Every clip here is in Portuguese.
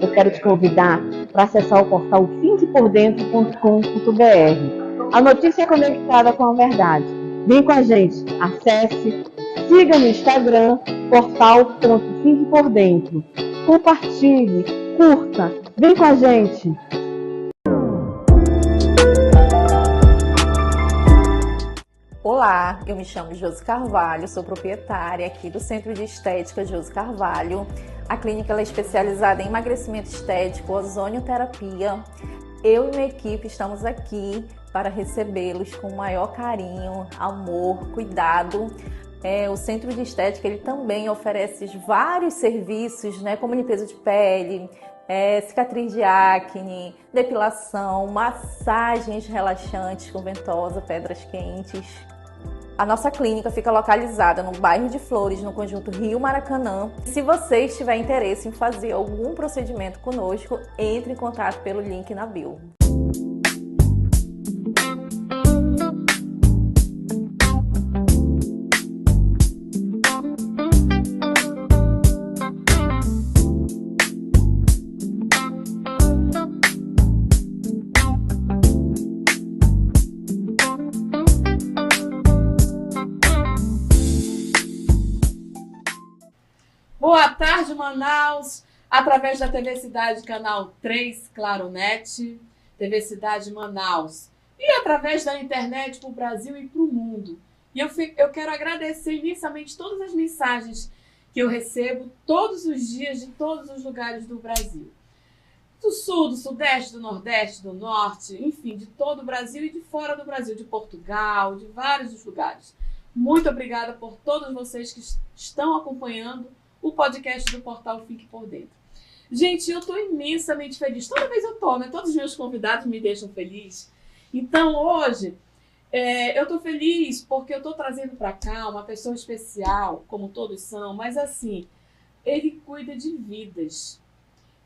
eu quero te convidar para acessar o portal fiquepordentro.com.br. A notícia é conectada com a verdade. Vem com a gente, acesse, siga no Instagram, portal.fiquepordentro. Compartilhe, curta, vem com a gente. Olá, eu me chamo Josi Carvalho, sou proprietária aqui do Centro de Estética Josi Carvalho. A clínica é especializada em emagrecimento estético, ozonioterapia. Eu e minha equipe estamos aqui para recebê-los com o maior carinho, amor, cuidado. O Centro de Estética ele também oferece vários serviços, como limpeza de pele, cicatriz de acne, depilação, massagens relaxantes com ventosa, pedras quentes. A nossa clínica fica localizada no bairro de Flores, no conjunto Rio Maracanã. Se você tiver interesse em fazer algum procedimento conosco, entre em contato pelo link na bio. Boa tarde, Manaus, através da TV Cidade, canal 3, Claro Net, TV Cidade Manaus, e através da internet para o Brasil e para o mundo. E eu quero agradecer imensamente todas as mensagens que eu recebo todos os dias de todos os lugares do Brasil. Do Sul, do Sudeste, do Nordeste, do Norte, enfim, de todo o Brasil e de fora do Brasil, de Portugal, de vários lugares. Muito obrigada por todos vocês que estão acompanhando o podcast do portal Fique por Dentro. Gente, eu estou imensamente feliz. Toda vez eu estou, Todos os meus convidados me deixam feliz. Então, hoje, eu estou feliz porque eu estou trazendo para cá uma pessoa especial, como todos são, mas assim, ele cuida de vidas.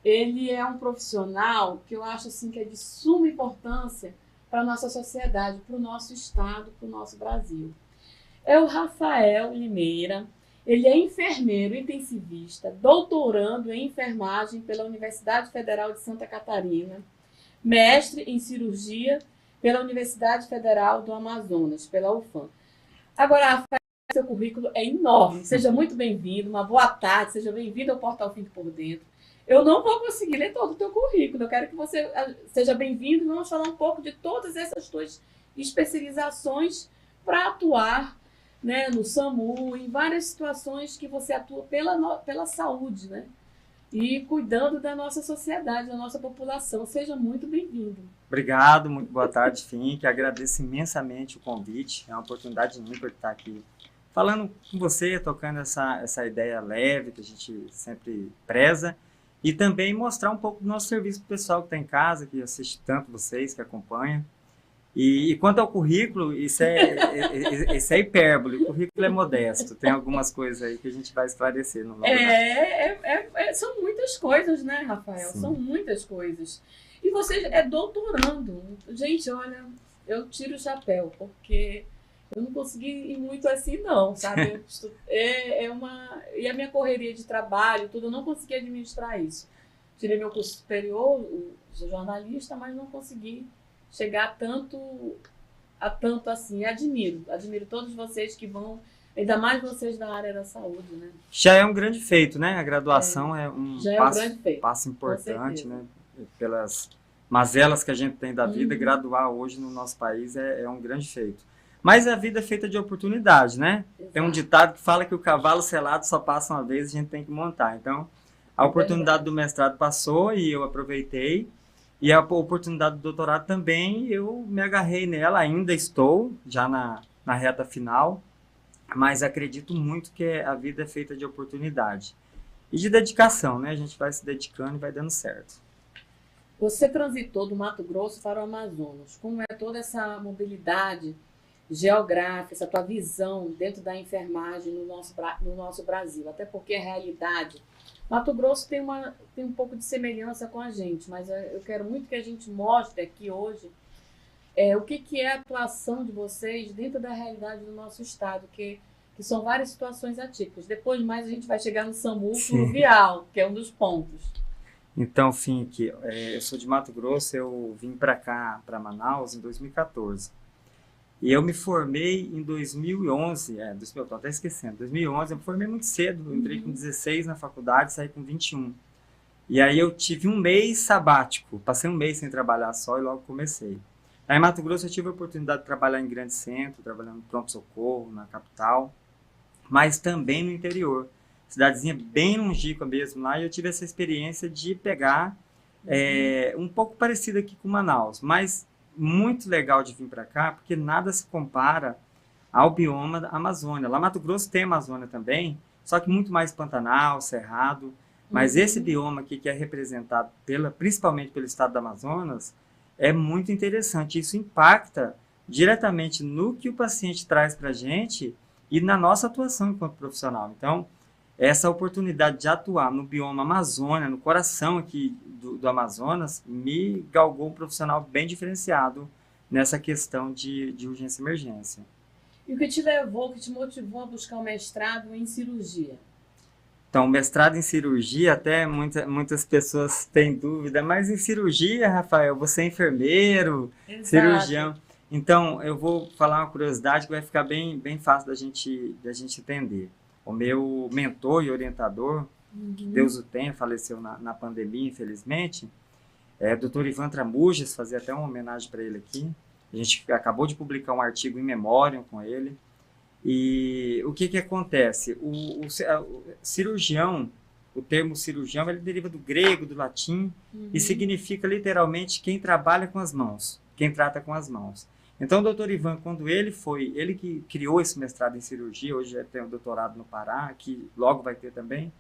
Ele é um profissional que eu acho assim, que é de suma importância para a nossa sociedade, para o nosso estado, para o nosso Brasil. É o Rafael Limeira. Ele é enfermeiro intensivista, doutorando em enfermagem pela Universidade Federal de Santa Catarina, mestre em cirurgia pela Universidade Federal do Amazonas, pela UFAM. Agora, Rafael, seu currículo é enorme. Seja muito bem-vindo, uma boa tarde, seja bem-vindo ao Portal Fique por Dentro. Eu não vou conseguir ler todo o teu currículo, eu quero que você seja bem-vindo e vamos falar um pouco de todas essas tuas especializações para atuar no SAMU, em várias situações que você atua pela saúde, e cuidando da nossa sociedade, da nossa população. Seja muito bem-vindo. Obrigado, muito boa tarde, Fink. Agradeço imensamente o convite. É uma oportunidade ímpar estar aqui falando com você, tocando essa ideia leve que a gente sempre preza, e também mostrar um pouco do nosso serviço para o pessoal que está em casa, que assiste tanto vocês, que acompanha. E quanto ao currículo, isso é hipérbole, o currículo é modesto, tem algumas coisas aí que a gente vai esclarecer no longo são muitas coisas, Rafael? Sim. São muitas coisas. E você é doutorando. Gente, olha, eu tiro o chapéu, porque eu não consegui ir muito assim, não, sabe? E a minha correria de trabalho, tudo, eu não consegui administrar isso. Tirei meu curso superior, sou jornalista, mas não consegui chegar a tanto assim. Admiro todos vocês que vão, ainda mais vocês da área da saúde, Já é um grande feito, A graduação é um passo importante, Pelas mazelas que a gente tem da vida, graduar hoje no nosso país é um grande feito. Mas a vida é feita de oportunidade, Exato. Tem um ditado que fala que o cavalo selado só passa uma vez e a gente tem que montar. Então, a oportunidade do mestrado passou e eu aproveitei. E a oportunidade do doutorado também, eu me agarrei nela, ainda estou, já na reta final, mas acredito muito que a vida é feita de oportunidade. E de dedicação, A gente vai se dedicando e vai dando certo. Você transitou do Mato Grosso para o Amazonas. Como é toda essa mobilidade geográfica, essa tua visão dentro da enfermagem no nosso Brasil? Até porque a realidade... Mato Grosso tem um pouco de semelhança com a gente, mas eu quero muito que a gente mostre aqui hoje o que é a atuação de vocês dentro da realidade do nosso estado, que são várias situações atípicas. Depois mais a gente vai chegar no SAMU fluvial, que é um dos pontos. Então, Fink, eu sou de Mato Grosso, eu vim para cá, para Manaus, em 2014. E eu me formei em 2011, tô até esquecendo, 2011, eu me formei muito cedo, eu entrei com 16 na faculdade, saí com 21. E aí eu tive um mês sabático, passei um mês sem trabalhar só e logo comecei. Aí em Mato Grosso eu tive a oportunidade de trabalhar em grande centro, trabalhando no pronto-socorro, na capital, mas também no interior. Cidadezinha bem longínqua mesmo lá, e eu tive essa experiência de pegar um pouco parecido aqui com Manaus, mas muito legal de vir para cá, porque nada se compara ao bioma da Amazônia. Lá Mato Grosso tem Amazônia também, só que muito mais pantanal, cerrado, mas esse bioma aqui que é representado principalmente pelo estado do Amazonas é muito interessante. Isso impacta diretamente no que o paciente traz para a gente e na nossa atuação enquanto profissional. Então, essa oportunidade de atuar no bioma Amazônia, no coração aqui do Amazonas, me galgou um profissional bem diferenciado nessa questão de urgência e emergência. E o que te levou, o que te motivou a buscar um mestrado em cirurgia? Então, mestrado em cirurgia, até muitas pessoas têm dúvida, mas em cirurgia, Rafael, você é enfermeiro, cirurgião. Então, eu vou falar uma curiosidade que vai ficar bem fácil da gente entender. O meu mentor e orientador, que Deus o tenha, faleceu na pandemia, infelizmente, Dr. Ivan Tramujas, fazer até uma homenagem para ele aqui. A gente acabou de publicar um artigo em memória com ele. E o que acontece? O cirurgião, o termo cirurgião, ele deriva do grego, do latim, e significa literalmente quem trabalha com as mãos, quem trata com as mãos. Então, o Dr. Ivan, quando ele que criou esse mestrado em cirurgia, hoje já tem um doutorado no Pará, que logo vai ter também,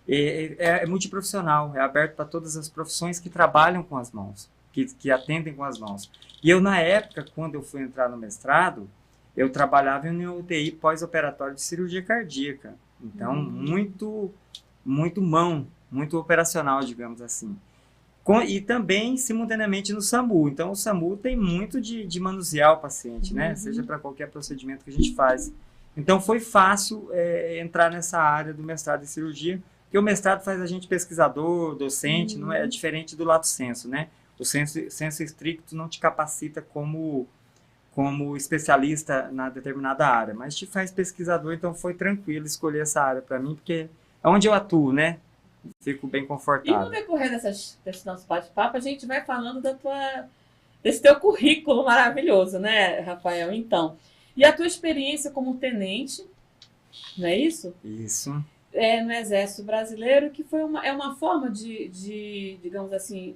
é multiprofissional, é aberto para todas as profissões que trabalham com as mãos, que atendem com as mãos. E eu, na época, quando eu fui entrar no mestrado, eu trabalhava em um UTI pós-operatório de cirurgia cardíaca. Então, muito operacional, digamos assim. E também, simultaneamente, no SAMU. Então, o SAMU tem muito de manusear o paciente, né? Seja para qualquer procedimento que a gente faz. Então, foi fácil entrar nessa área do mestrado em cirurgia, porque o mestrado faz a gente pesquisador, docente, não é diferente do lato sensu, né? O sensu estricto não te capacita como especialista na determinada área, mas te faz pesquisador, então foi tranquilo escolher essa área para mim, porque é onde eu atuo, né? Fico bem confortável. E no decorrer desse nosso bate-papo, a gente vai falando desse teu currículo maravilhoso, né, Rafael? Então, e a tua experiência como tenente, não é isso? Isso. No Exército Brasileiro, que foi uma forma digamos assim,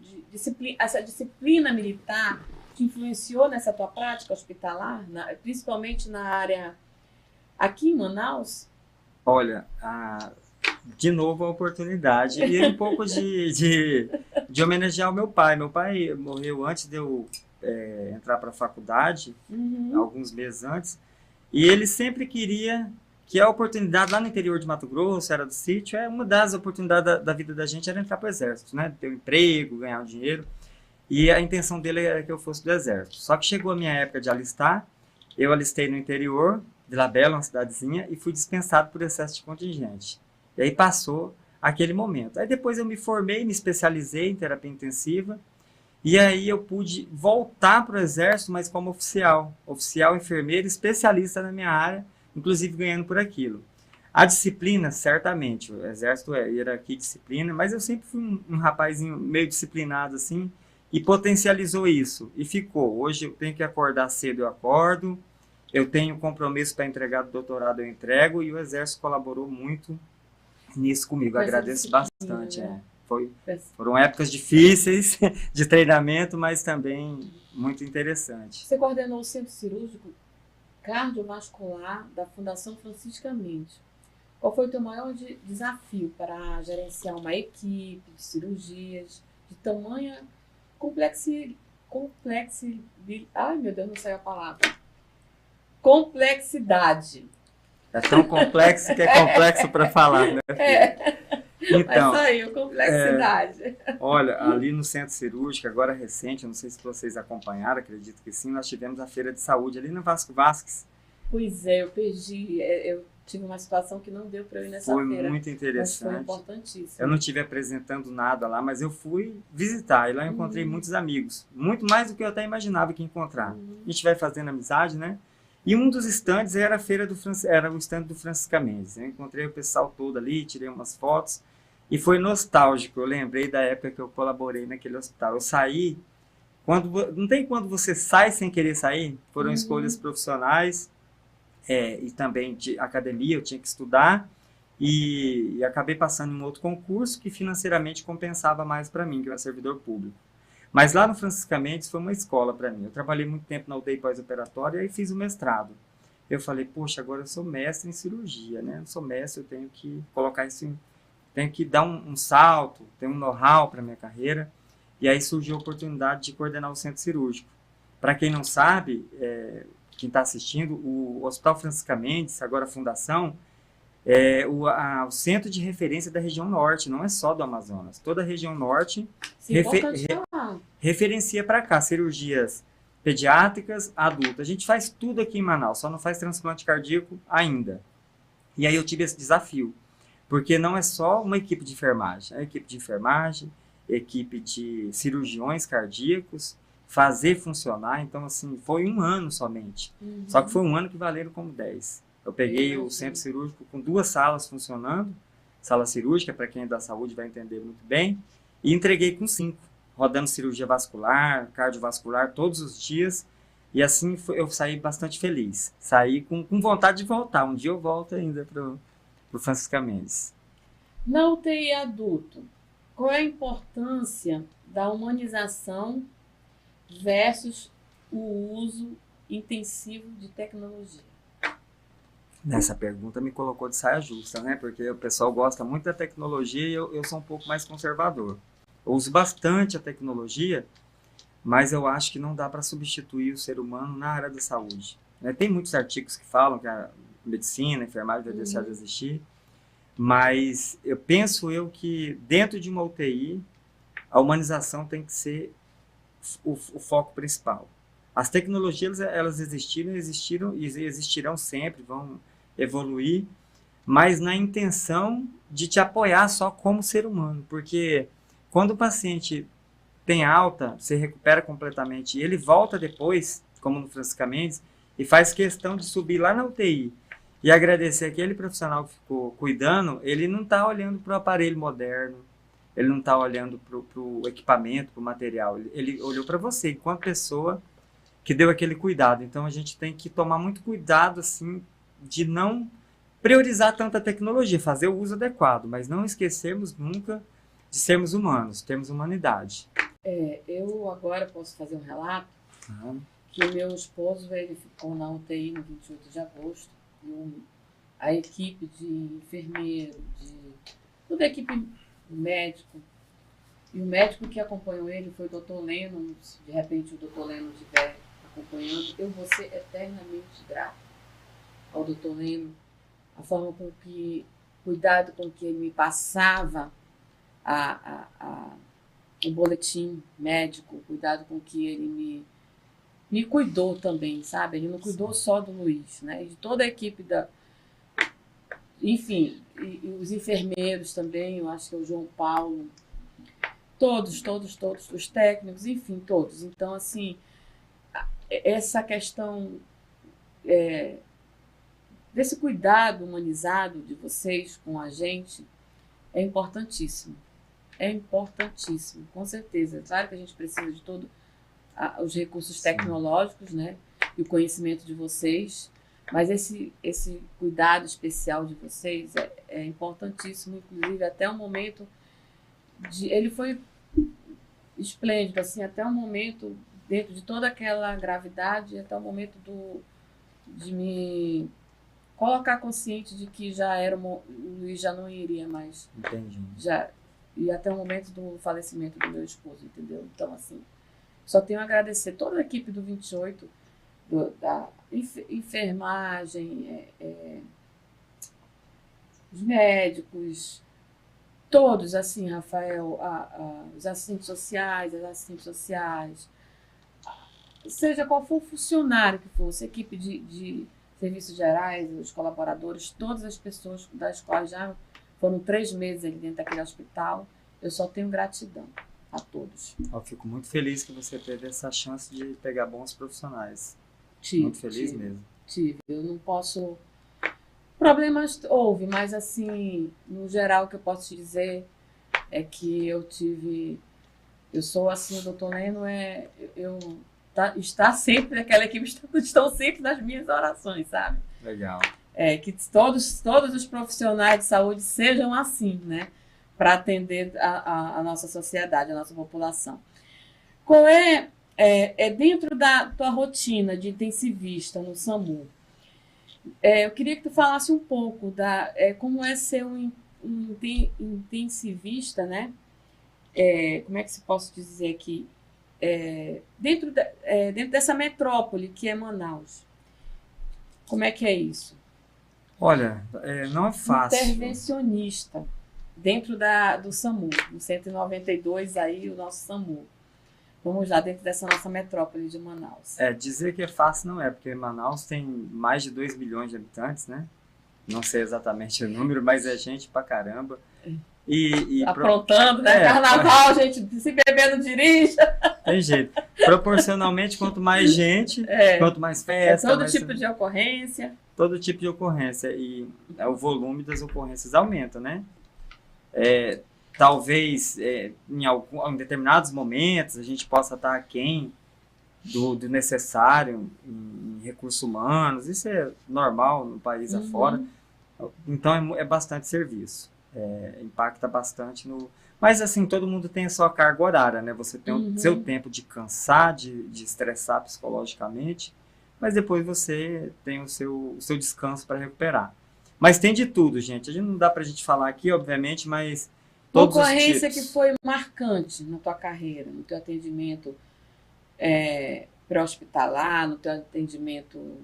essa disciplina militar te influenciou nessa tua prática hospitalar, principalmente na área aqui em Manaus? Olha, de novo a oportunidade e um pouco de homenagear o meu pai. Meu pai morreu antes de eu entrar para a faculdade, alguns meses antes, e ele sempre queria que a oportunidade lá no interior de Mato Grosso, era do sítio, uma das oportunidades da vida da gente era entrar para o exército, né? Ter um emprego, ganhar um dinheiro, e a intenção dele era que eu fosse do exército. Só que chegou a minha época de alistar, eu alistei no interior, Vila Bela, uma cidadezinha, e fui dispensado por excesso de contingente. E aí passou aquele momento. Aí depois eu me formei, me especializei em terapia intensiva, e aí eu pude voltar para o exército, mas como oficial, enfermeiro, especialista na minha área, inclusive ganhando por aquilo. A disciplina, certamente, o exército é hierarquia e disciplina, mas eu sempre fui um rapazinho meio disciplinado assim, e potencializou isso, e ficou. Hoje eu tenho que acordar cedo, eu acordo, eu tenho compromisso para entregar do doutorado, eu entrego, e o exército colaborou muito nisso comigo, agradeço bastante. Foram épocas difíceis de treinamento, mas também muito interessante. Você coordenou o Centro Cirúrgico Cardiovascular da Fundação Francisca Mendes. Qual foi o teu maior desafio para gerenciar uma equipe de cirurgias de tamanha ai meu Deus, não saiu a palavra. Complexidade. É tão complexo que é complexo para falar, né? Então, mas saiu, complexidade. Olha, ali no Centro Cirúrgico, agora recente, eu não sei se vocês acompanharam, acredito que sim, nós tivemos a Feira de Saúde ali no Vasco Vasques. Pois é, eu perdi. Eu tive uma situação que não deu para eu ir nessa feira. Foi muito interessante. Foi importantíssimo. Eu não estive apresentando nada lá, mas eu fui visitar. E lá eu encontrei muitos amigos. Muito mais do que eu até imaginava que ia encontrar. A gente vai fazendo amizade, né? E um dos estandes era era o estande do Francisca Mendes. Eu encontrei o pessoal todo ali, tirei umas fotos. E foi nostálgico. Eu lembrei da época que eu colaborei naquele hospital. Eu saí... não tem quando você sai sem querer sair? Foram escolhas profissionais. E também de academia, eu tinha que estudar e acabei passando em um outro concurso que financeiramente compensava mais para mim, que eu era servidor público. Mas lá no Francisca Mendes foi uma escola para mim. Eu trabalhei muito tempo na UTI pós-operatória e fiz o mestrado. Eu falei, poxa, agora eu sou mestre em cirurgia, né? Eu sou mestre, eu tenho que colocar isso, tenho que dar um salto, ter um know-how para minha carreira. E aí surgiu a oportunidade de coordenar o centro cirúrgico. Para quem não sabe, quem está assistindo, o Hospital Francisca Mendes, agora a Fundação, é o centro de referência da região norte, não é só do Amazonas. Toda a região norte referencia para cá cirurgias pediátricas, adultas. A gente faz tudo aqui em Manaus, só não faz transplante cardíaco ainda. E aí eu tive esse desafio, porque não é só uma equipe de enfermagem, é equipe de enfermagem, equipe de cirurgiões cardíacos, fazer funcionar. Então, assim, foi um ano somente. Só que foi um ano que valeram como 10. Eu peguei o centro cirúrgico com 2 salas funcionando, sala cirúrgica, para quem é da saúde vai entender muito bem, e entreguei com 5, rodando cirurgia vascular, cardiovascular, todos os dias, e assim eu saí bastante feliz. Saí com vontade de voltar. Um dia eu volto ainda para o Francisca Mendes. Na UTI adulto, qual é a importância da humanização versus o uso intensivo de tecnologia? Nessa pergunta me colocou de saia justa, né? Porque o pessoal gosta muito da tecnologia e eu sou um pouco mais conservador. Eu uso bastante a tecnologia, mas eu acho que não dá para substituir o ser humano na área da saúde. Tem muitos artigos que falam que a medicina, a enfermagem vai deixar de existir, mas eu penso que dentro de uma UTI, a humanização tem que ser o foco principal. As tecnologias, elas existiram e existirão sempre, vão evoluir, mas na intenção de te apoiar só como ser humano, porque quando o paciente tem alta, se recupera completamente e ele volta depois, como no Francisca Mendes, e faz questão de subir lá na UTI e agradecer aquele profissional que ficou cuidando, ele não está olhando para o aparelho moderno, ele não está olhando para o equipamento, para o material, ele olhou para você, enquanto pessoa que deu aquele cuidado. Então a gente tem que tomar muito cuidado assim, de não priorizar tanta tecnologia, fazer o uso adequado, mas não esquecermos nunca de sermos humanos, termos humanidade. Eu agora posso fazer um relato que o meu esposo ele ficou na UTI no 28 de agosto, e a equipe de enfermeiro, toda a equipe médico, e o médico que acompanhou ele foi o Dr. Leno. Se de repente o Dr. Leno estiver acompanhando, eu vou ser eternamente grato ao Dr. Leno, a forma com que, cuidado com que ele me passava o boletim médico, o cuidado com que ele me cuidou também, sabe? Ele não cuidou só do Luiz, né? De toda a equipe enfim, e os enfermeiros também, eu acho que é o João Paulo, todos, os técnicos, enfim, todos. Então, assim, essa questão desse cuidado humanizado de vocês com a gente é importantíssimo. É importantíssimo, com certeza. Claro que a gente precisa de todos os recursos tecnológicos, né? E o conhecimento de vocês, mas esse cuidado especial de vocês é importantíssimo, inclusive até o momento ele foi esplêndido, assim, até o momento, dentro de toda aquela gravidade, até o momento de me colocar consciente de que o Luiz já não iria mais. Entendi. E até o momento do falecimento do meu esposo, entendeu? Então, assim, só tenho a agradecer toda a equipe do 28, da enfermagem, os médicos, todos, assim, Rafael, os assistentes sociais, as assistentes sociais, seja qual for o funcionário que fosse, equipe de serviços gerais, os colaboradores, todas as pessoas das quais já foram 3 meses ali dentro daquele hospital. Eu só tenho gratidão a todos. Eu fico muito feliz que você teve essa chance de pegar bons profissionais. Muito feliz mesmo. Eu não posso... Problemas houve, mas assim, no geral, o que eu posso te dizer é que eu sou assim, o doutor Leno está sempre, aquela equipe estão sempre nas minhas orações, sabe? Legal. Que todos os profissionais de saúde sejam assim, né? Para atender a nossa sociedade, a nossa população. Qual é dentro da tua rotina de intensivista no SAMU? Eu queria que tu falasse um pouco como é ser um intensivista, né? Como é que se posso dizer aqui? Dentro dessa metrópole que é Manaus. Como é que é isso? Olha, não é fácil. Intervencionista dentro do SAMU, no 192 aí, o nosso SAMU. Vamos lá, dentro dessa nossa metrópole de Manaus. Dizer que é fácil não é, porque Manaus tem mais de 2 milhões de habitantes, né? Não sei exatamente o número, mas é gente pra caramba. Aprontando, né? Carnaval, gente, se beber não dirige. Tem jeito. Proporcionalmente, quanto mais gente, quanto mais festa... todo tipo de ocorrência. Todo tipo de ocorrência. E o volume das ocorrências aumenta, né? Talvez em determinados momentos a gente possa estar aquém do necessário em recursos humanos. Isso é normal no país afora. Então é bastante serviço. Impacta bastante no... Mas assim, todo mundo tem a sua carga horária, né? Você tem o seu tempo de cansar, de estressar psicologicamente, mas depois você tem o seu descanso para recuperar. Mas tem de tudo, gente. Não dá pra gente falar aqui, obviamente, mas todos os tipos. Ocorrência que foi marcante na tua carreira, no teu atendimento pré-hospitalar, no teu atendimento...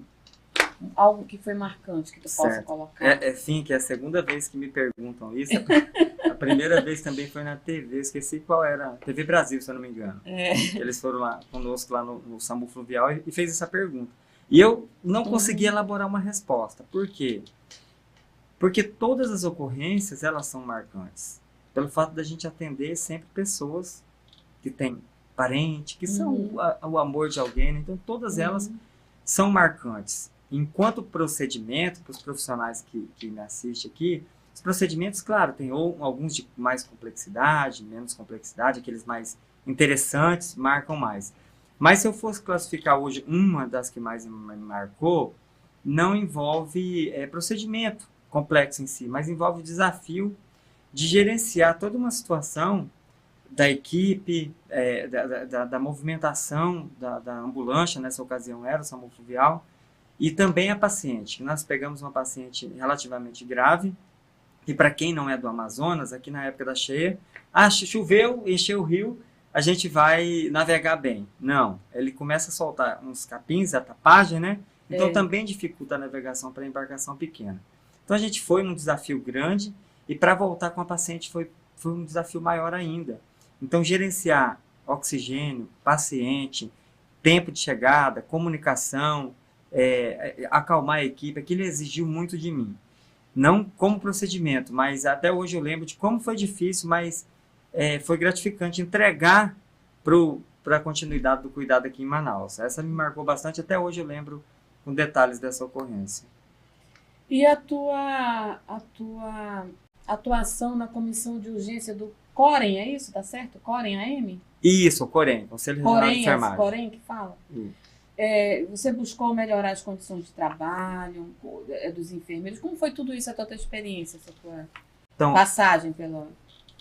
Algo que foi marcante, que tu possa colocar. Sim, que é a segunda vez que me perguntam isso. A primeira vez também foi na TV, esqueci qual era. TV Brasil, se eu não me engano. Eles foram lá conosco, lá no SAMU Fluvial, e fez essa pergunta. E eu não consegui elaborar uma resposta. Por quê? Porque todas as ocorrências, elas são marcantes. Pelo fato da gente atender sempre pessoas que têm parente, que são o amor de alguém. Então, todas elas são marcantes. Enquanto procedimento, para os profissionais que me assistem aqui, os procedimentos, claro, tem alguns de mais complexidade, menos complexidade, aqueles mais interessantes marcam mais. Mas se eu fosse classificar hoje uma das que mais me marcou, não envolve procedimento complexo em si, mas envolve o desafio de gerenciar toda uma situação da equipe, da movimentação da ambulância, nessa ocasião era o SAMU Fluvial, e também a paciente. Nós pegamos uma paciente relativamente grave, e para quem não é do Amazonas, aqui na época da cheia, choveu, encheu o rio, a gente vai navegar bem. Não, ele começa a soltar uns capins, a tapagem, né? Então também dificulta a navegação para embarcação pequena. Então a gente foi num desafio grande, e para voltar com a paciente foi um desafio maior ainda. Então gerenciar oxigênio, paciente, tempo de chegada, comunicação, acalmar a equipe, aquilo exigiu muito de mim. Não como procedimento, mas até hoje eu lembro de como foi difícil, mas foi gratificante entregar para a continuidade do cuidado aqui em Manaus. Essa me marcou bastante, até hoje eu lembro com detalhes dessa ocorrência. E a tua atuação na comissão de urgência do COREN, é isso? Tá certo? COREN AM? Isso, o COREN, Conselho Regional de Enfermagem. COREN que fala? Você buscou melhorar as condições de trabalho dos enfermeiros? Como foi tudo isso, a tua experiência, essa tua passagem pela...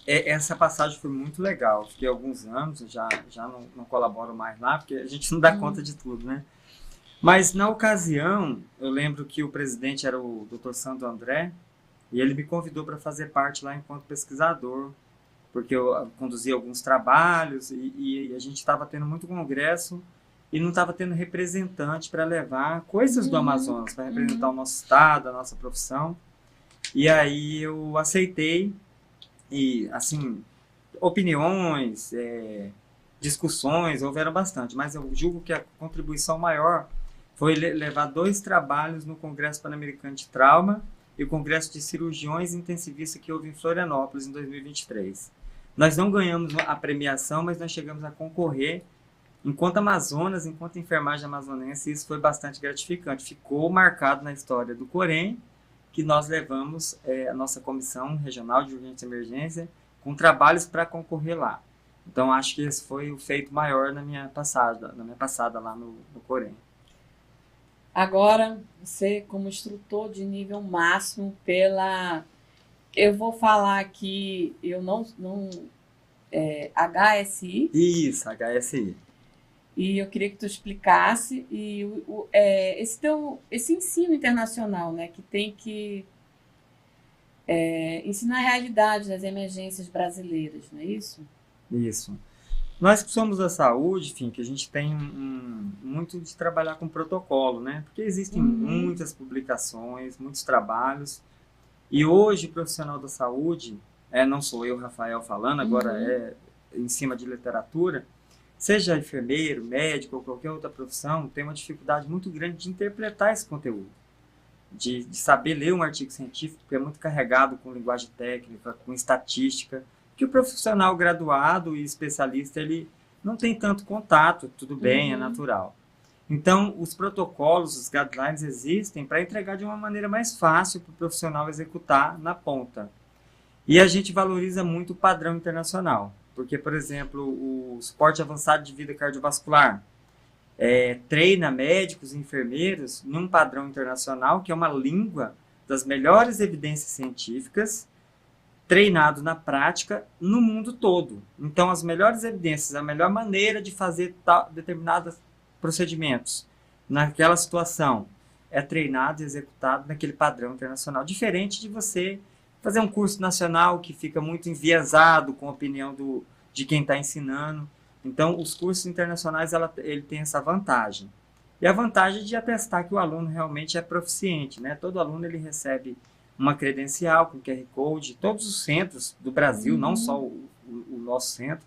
Essa passagem foi muito legal. Fiquei alguns anos, já não colaboro mais lá, porque a gente não dá conta de tudo, né? Mas na ocasião, eu lembro que o presidente era o Dr. Sandro André, e ele me convidou para fazer parte lá enquanto pesquisador, porque eu conduzia alguns trabalhos e a gente estava tendo muito congresso e não estava tendo representante para levar coisas do Amazonas, para representar o nosso estado, a nossa profissão. E aí eu aceitei, e assim, opiniões, discussões houveram bastante, mas eu julgo que a contribuição maior foi levar 2 trabalhos no Congresso Pan-Americano de Trauma e o Congresso de Cirurgiões Intensivistas que houve em Florianópolis em 2023. Nós não ganhamos a premiação, mas nós chegamos a concorrer enquanto Amazonas, enquanto enfermagem amazonense, isso foi bastante gratificante. Ficou marcado na história do Corém que nós levamos a nossa Comissão Regional de Urgência e Emergência com trabalhos para concorrer lá. Então, acho que esse foi o feito maior na minha passada lá no Corém. Agora, você como instrutor de nível máximo eu vou falar aqui, HSI. Isso, HSI. E eu queria que tu explicasse esse ensino internacional, né, que tem que ensinar a realidade das emergências brasileiras, não é isso? Isso. Nós que somos da saúde, enfim, que a gente tem muito de trabalhar com protocolo, né? Porque existem muitas publicações, muitos trabalhos. E hoje, o profissional da saúde, não sou eu, Rafael, falando, agora em cima de literatura, seja enfermeiro, médico ou qualquer outra profissão, tem uma dificuldade muito grande de interpretar esse conteúdo. De saber ler um artigo científico, que é muito carregado com linguagem técnica, com estatística, que o profissional graduado e especialista, ele não tem tanto contato, tudo bem, é natural. Então, os protocolos, os guidelines existem para entregar de uma maneira mais fácil para o profissional executar na ponta. E a gente valoriza muito o padrão internacional, porque, por exemplo, o suporte avançado de vida cardiovascular treina médicos e enfermeiros num padrão internacional, que é uma língua das melhores evidências científicas, treinado na prática no mundo todo. Então, as melhores evidências, a melhor maneira de fazer determinados procedimentos naquela situação é treinado e executado naquele padrão internacional. Diferente de você fazer um curso nacional que fica muito enviesado com a opinião de quem está ensinando. Então, os cursos internacionais, ele tem essa vantagem. E a vantagem de atestar que o aluno realmente é proficiente, né? Todo aluno ele recebe uma credencial com QR Code, todos os centros do Brasil, não só o nosso centro,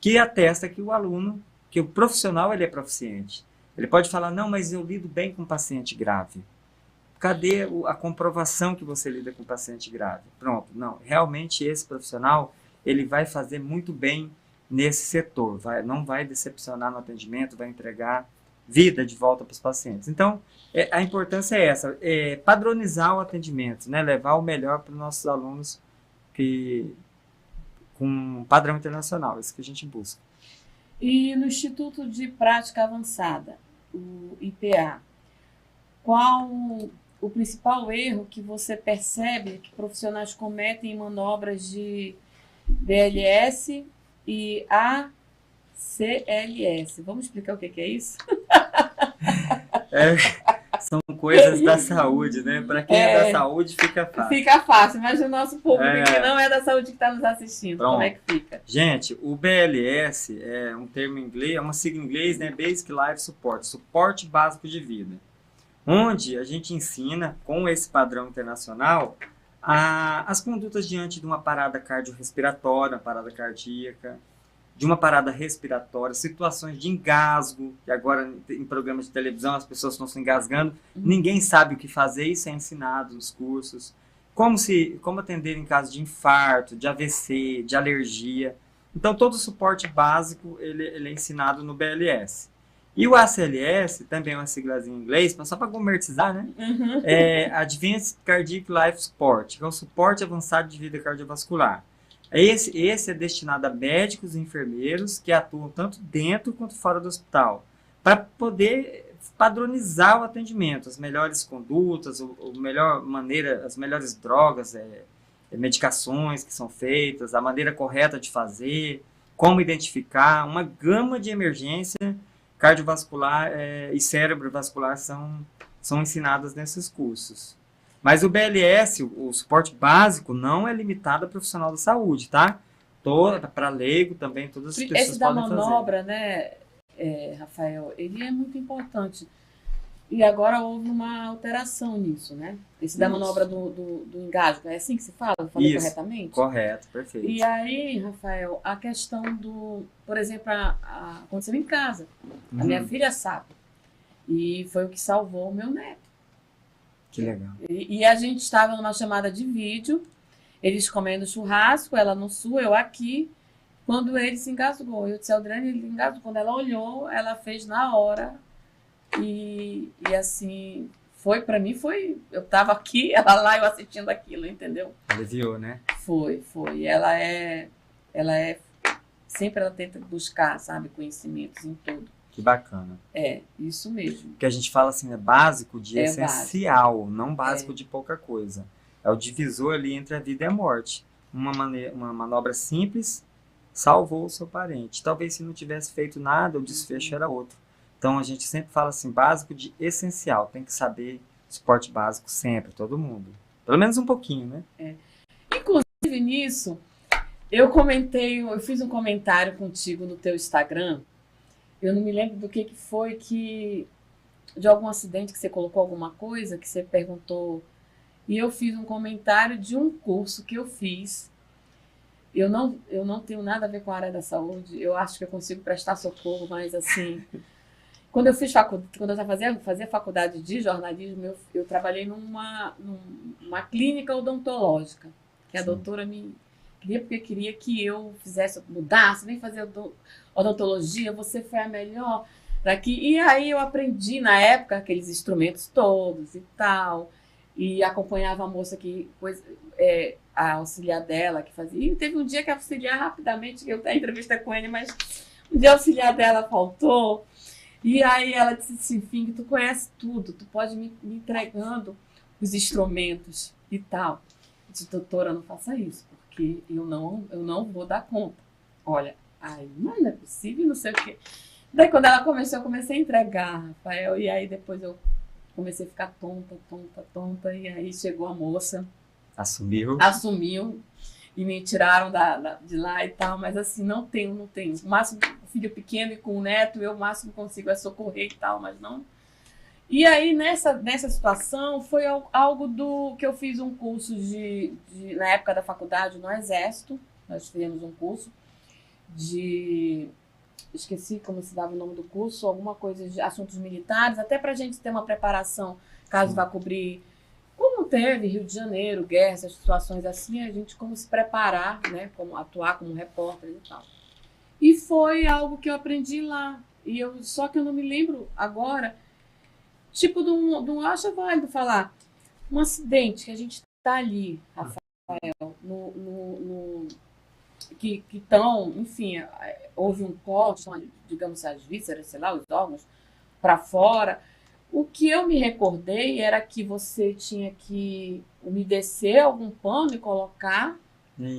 que atesta que o aluno, que o profissional, ele é proficiente. Ele pode falar, não, mas eu lido bem com paciente grave. Cadê a comprovação que você lida com paciente grave? Pronto, não, realmente esse profissional, ele vai fazer muito bem nesse setor, não vai decepcionar no atendimento, vai entregar vida de volta para os pacientes. Então, a importância é essa, padronizar o atendimento, né? Levar o melhor para os nossos alunos com um padrão internacional, isso que a gente busca. E no Instituto de Prática Avançada, o IPA, qual o principal erro que você percebe que profissionais cometem em manobras de BLS e ACLS? Vamos explicar o que é isso? São coisas da saúde, né? Para quem é da saúde, fica fácil. Fica fácil, mas o nosso público que não é da saúde que está nos assistindo, Pronto. Como é que fica? Gente, o BLS é um termo em inglês, é uma sigla em inglês, né? Basic Life Support, suporte básico de vida. Onde a gente ensina, com esse padrão internacional, as condutas diante de uma parada cardiorrespiratória, uma parada cardíaca, de uma parada respiratória, situações de engasgo, que agora em programas de televisão as pessoas estão se engasgando, ninguém sabe o que fazer, isso é ensinado nos cursos. Como atender em caso de infarto, de AVC, de alergia. Então, todo o suporte básico ele é ensinado no BLS. E o ACLS, também é uma siglazinha em inglês, mas só para gourmetizar, né? Advanced Cardiac Life Support, que é o suporte avançado de vida cardiovascular. Esse é destinado a médicos e enfermeiros que atuam tanto dentro quanto fora do hospital, para poder padronizar o atendimento, as melhores condutas, melhor maneira, as melhores drogas, medicações que são feitas, a maneira correta de fazer, como identificar, uma gama de emergência cardiovascular e cerebrovascular são ensinadas nesses cursos. Mas o BLS, o suporte básico, não é limitado a profissional da saúde, tá? Para leigo também, todas as pessoas podem fazer. Esse da manobra, né, Rafael, ele é muito importante. E agora houve uma alteração nisso, né? Esse da manobra do engasgo, é assim que se fala? Eu falei corretamente? Correto, perfeito. E aí, Rafael, a questão por exemplo, aconteceu em casa. A minha filha sabe. E foi o que salvou o meu neto. Que legal. E a gente estava numa chamada de vídeo, eles comendo churrasco, ela no sul, eu aqui, quando ele se engasgou. Eu disse, Aldrane, ele engasgou. Quando ela olhou, ela fez na hora. E assim, para mim, eu estava aqui, ela lá, eu assistindo aquilo, entendeu? Aliviou, né? Foi. Sempre ela tenta buscar, sabe, conhecimentos em tudo. Que bacana. É, isso mesmo. Porque a gente fala assim, é básico de essencial, básico. Não básico de pouca coisa. É o divisor ali entre a vida e a morte. Uma manobra simples salvou o seu parente. Talvez se não tivesse feito nada, o desfecho era outro. Então a gente sempre fala assim, básico de essencial. Tem que saber esporte básico sempre, todo mundo. Pelo menos um pouquinho, né? É. Inclusive nisso, eu fiz um comentário contigo no teu Instagram. Eu não me lembro do que foi de algum acidente que você colocou alguma coisa, que você perguntou. E eu fiz um comentário de um curso que eu fiz. Eu não tenho nada a ver com a área da saúde. Eu acho que eu consigo prestar socorro, mas assim, quando eu fazia faculdade de jornalismo, eu trabalhei numa clínica odontológica, que a doutora me queria, porque queria que eu mudasse, nem fazer odontologia, você foi a melhor daqui. E aí eu aprendi na época aqueles instrumentos todos e tal, e acompanhava a moça a auxiliar dela que fazia. E teve um dia que a auxiliar rapidamente, eu tenho entrevista com ele, mas um dia a auxiliar dela faltou, e aí ela disse assim, Fing, tu conhece tudo, tu pode me entregando os instrumentos e tal. Eu disse, doutora, não faça isso, porque eu não vou dar conta. Olha, aí não é possível, não sei o quê. Daí quando ela começou, eu comecei a entregar, Rafael, e aí depois eu comecei a ficar tonta, e aí chegou a moça. Assumiu e me tiraram de lá e tal, mas assim, não tenho. O máximo, o filho pequeno e com o neto, eu o máximo consigo é socorrer e tal, mas não. E aí, nessa situação, foi algo que eu fiz um curso na época da faculdade, no Exército, nós fizemos um curso esqueci como se dava o nome do curso, alguma coisa de assuntos militares, até para a gente ter uma preparação, caso vá cobrir, como teve Rio de Janeiro, guerra, essas situações assim, a gente como se preparar, né, como atuar como repórter e tal. E foi algo que eu aprendi lá, só que eu não me lembro agora, tipo acho válido falar, um acidente que a gente está ali, Rafael, que estão, enfim, houve um corte, digamos, as vísceras, sei lá, os órgãos, para fora. O que eu me recordei era que você tinha que umedecer algum pano e colocar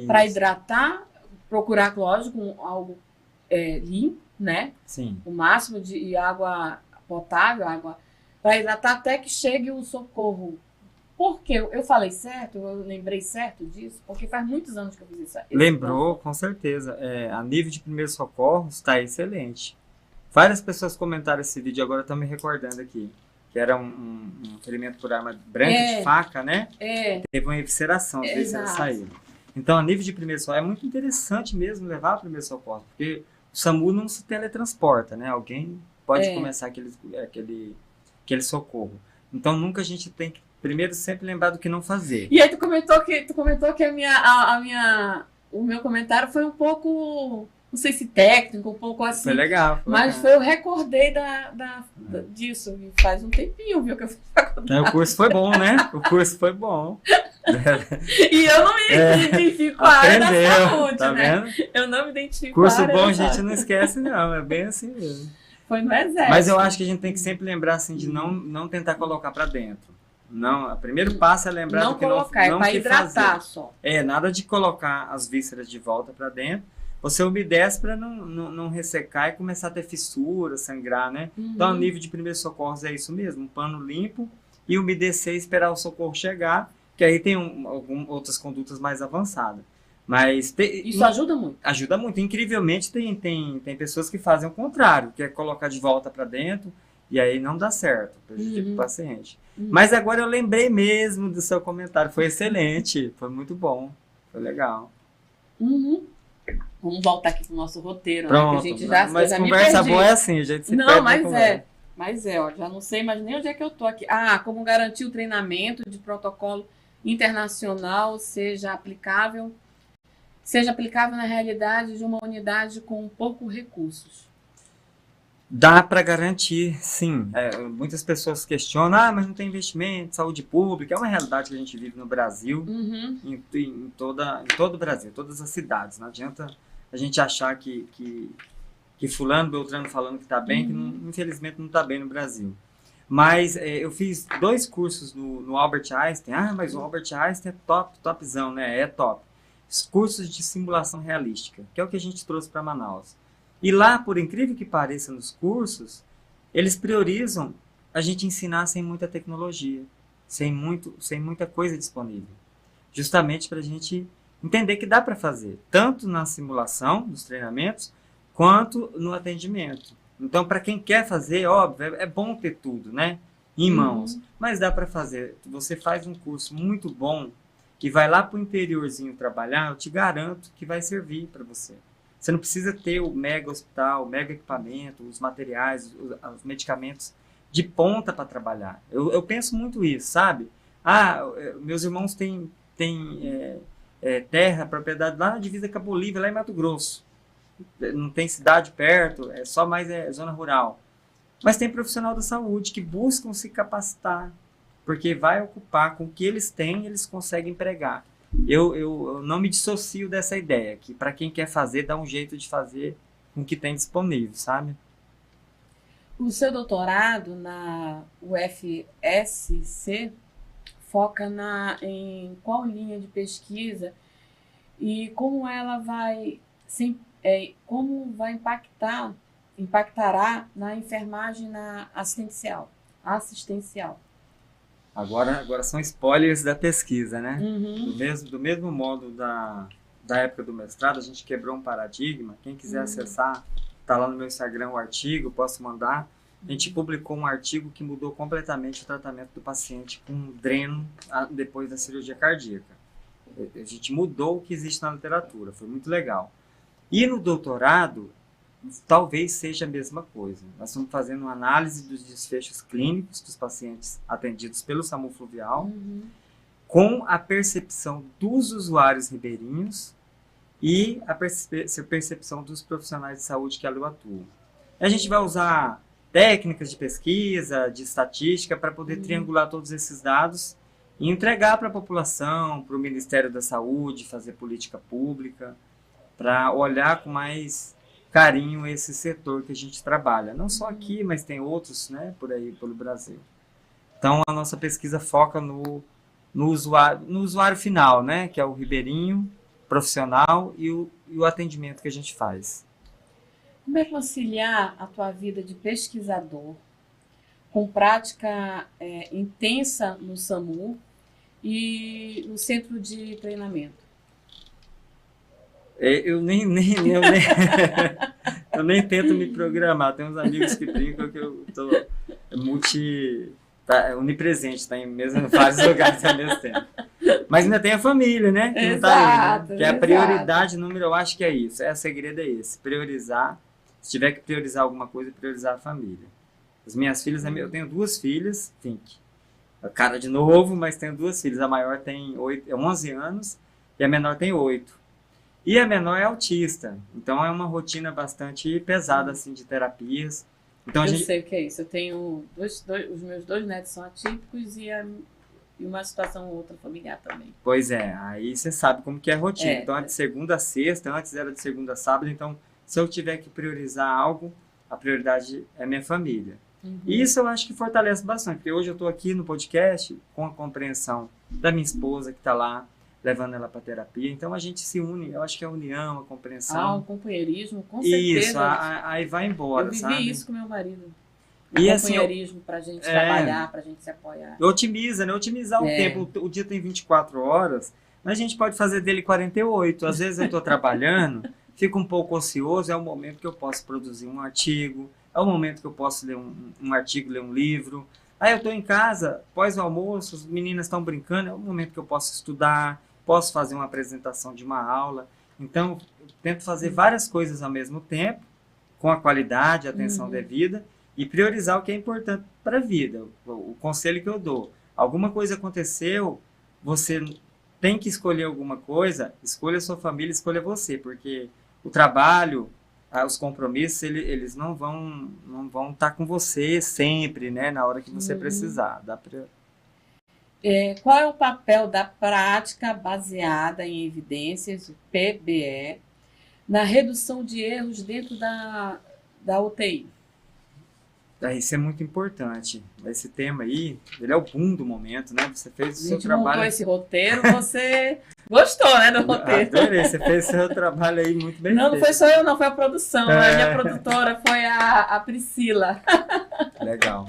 para hidratar, procurar, lógico, algo limpo, né? Sim. O máximo de água potável, água para hidratar até que chegue o socorro. Por quê? Eu falei certo? Eu lembrei certo disso? Porque faz muitos anos que eu fiz isso. Lembrou, com certeza. A nível de primeiros socorros está excelente. Várias pessoas comentaram esse vídeo, agora estão me recordando aqui. Que era um ferimento por arma branca de faca, né? Teve uma evisceração, as vísceras saíram. Então, a nível de primeiro socorro, é muito interessante mesmo levar o primeiro socorro, porque o SAMU não se teletransporta, né? Alguém pode começar aquele socorro. Então, nunca a gente tem que primeiro sempre lembrar do que não fazer. E aí tu comentou que o meu comentário foi um pouco, não sei se técnico, um pouco assim. Foi legal. Mas eu recordei disso. Faz um tempinho, viu, que eu fiz faculdade. O curso foi bom, né? O curso foi bom. E eu não me identifico com a área da saúde, tá né? Vendo? Eu não me identifico com a curso área bom da a gente saúde. não esquece, não. É bem assim mesmo. Foi no Exército. Mas eu acho que a gente tem que sempre lembrar assim, de não tentar colocar para dentro. Não, o primeiro passo é lembrar do que colocar, não é para hidratar fazer. só. Nada de colocar as vísceras de volta para dentro. Você umedece para não ressecar e começar a ter fissura, sangrar, né? Então, o nível de primeiros socorros é isso mesmo, um pano limpo e umedecer e esperar o socorro chegar, que aí tem outras condutas mais avançadas. Mas isso ajuda muito. Ajuda muito. Incrivelmente, tem pessoas que fazem o contrário, que é colocar de volta para dentro, e aí não dá certo, prejudica o paciente. Mas agora eu lembrei mesmo do seu comentário, foi excelente, foi muito bom, foi legal. Vamos voltar aqui pro nosso roteiro, Pronto, né? Que a gente mas conversa boa é assim, a gente se perde. Não, mas Mas ó, já não sei mais nem onde é que eu tô aqui. Como garantir o treinamento de protocolo internacional seja aplicável na realidade de uma unidade com poucos recursos. Dá para garantir, sim. Muitas pessoas questionam, mas não tem investimento, saúde pública. É uma realidade que a gente vive no Brasil, em todo o Brasil, todas as cidades. Não adianta a gente achar que fulano, beltrano falando que está bem, que infelizmente não está bem no Brasil. Mas eu fiz 2 cursos no Albert Einstein. Mas o Albert Einstein é topzão, né? É top. Os cursos de simulação realística, que é o que a gente trouxe para Manaus. E lá, por incrível que pareça, nos cursos, eles priorizam a gente ensinar sem muita tecnologia, sem muita coisa disponível. Justamente para a gente entender que dá para fazer, tanto na simulação dos treinamentos, quanto no atendimento. Então, para quem quer fazer, óbvio, é bom ter tudo, né? Em mãos. Mas dá para fazer. Você faz um curso muito bom e vai lá para o interiorzinho trabalhar, eu te garanto que vai servir para você. Você não precisa ter o mega hospital, o mega equipamento, os materiais, os medicamentos de ponta para trabalhar. Eu penso muito isso, sabe? Meus irmãos têm terra, propriedade lá na divisa com a Bolívia, lá em Mato Grosso. Não tem cidade perto, é só mais zona rural. Mas tem profissional da saúde que buscam se capacitar, porque vai ocupar com o que eles têm, eles conseguem empregar. Eu não me dissocio dessa ideia, que para quem quer fazer, dá um jeito de fazer com o que tem disponível, sabe? O seu doutorado na UFSC foca em qual linha de pesquisa e como ela impactará na enfermagem assistencial. Agora são spoilers da pesquisa, né? Do mesmo modo da época do mestrado, a gente quebrou um paradigma. Quem quiser acessar, está lá no meu Instagram o artigo, posso mandar. A gente publicou um artigo que mudou completamente o tratamento do paciente com dreno depois da cirurgia cardíaca. A gente mudou o que existe na literatura, foi muito legal. E no doutorado, talvez seja a mesma coisa. Nós estamos fazendo uma análise dos desfechos clínicos dos pacientes atendidos pelo SAMU Fluvial, com a percepção dos usuários ribeirinhos e a percepção dos profissionais de saúde que ali atuam. A gente vai usar técnicas de pesquisa, de estatística, para poder triangular todos esses dados e entregar para a população, para o Ministério da Saúde, fazer política pública, para olhar com mais carinho esse setor que a gente trabalha. Não só aqui, mas tem outros, né, por aí, pelo Brasil. Então, a nossa pesquisa foca no usuário final, né, que é o ribeirinho, profissional e o atendimento que a gente faz. Como é conciliar a tua vida de pesquisador com prática intensa no SAMU e no centro de treinamento? Eu nem tento me programar. Tem uns amigos que brincam que eu tô onipresente, tá em vários lugares ao mesmo tempo. Mas ainda tem a família, né? Que não tá aí, né? Que é a prioridade número, eu acho que é isso. O segredo é esse, priorizar. Se tiver que priorizar alguma coisa, priorizar a família. As minhas filhas, eu tenho 2 filhas, cara de novo, mas tenho 2 filhas. A maior tem 11 anos e a menor tem 8. E a menor é autista, então é uma rotina bastante pesada, assim, de terapias. Então, eu sei o que é isso. Eu tenho os meus 2 netos são atípicos e uma situação ou outra familiar também. Pois é, aí você sabe como que é a rotina. Então é de segunda a sexta, antes era de segunda a sábado, então se eu tiver que priorizar algo, a prioridade é minha família. E isso eu acho que fortalece bastante, porque hoje eu estou aqui no podcast com a compreensão da minha esposa que está lá, levando ela para terapia. Então a gente se une, eu acho que é a união, a compreensão. O companheirismo, com certeza. Isso, aí vai embora, sabe? Eu vivi isso com meu marido. E companheirismo, pra gente trabalhar, pra gente se apoiar. Otimiza, né? Otimizar o tempo. O dia tem 24 horas, mas a gente pode fazer dele 48. Às vezes eu tô trabalhando, fico um pouco ocioso, é o momento que eu posso produzir um artigo, é o momento que eu posso ler um artigo, ler um livro. Aí eu tô em casa, após o almoço, as meninas estão brincando, é o momento que eu posso estudar, posso fazer uma apresentação de uma aula. Então, eu tento fazer várias coisas ao mesmo tempo, com a qualidade, a atenção devida, e priorizar o que é importante para a vida. O conselho que eu dou, alguma coisa aconteceu, você tem que escolher alguma coisa, escolha a sua família, escolha você, porque o trabalho, os compromissos, eles não vão estar com você sempre, né, na hora que você precisar. Qual é o papel da prática baseada em evidências, o PBE, na redução de erros dentro da UTI? Isso é muito importante. Esse tema aí, ele é o boom do momento, né? Você fez o seu trabalho... A gente montou esse roteiro, você gostou, né, do roteiro? Adorei, você fez o seu trabalho aí muito bem feito. Não foi só eu, não, foi a produção. A minha produtora foi a Priscila. Legal.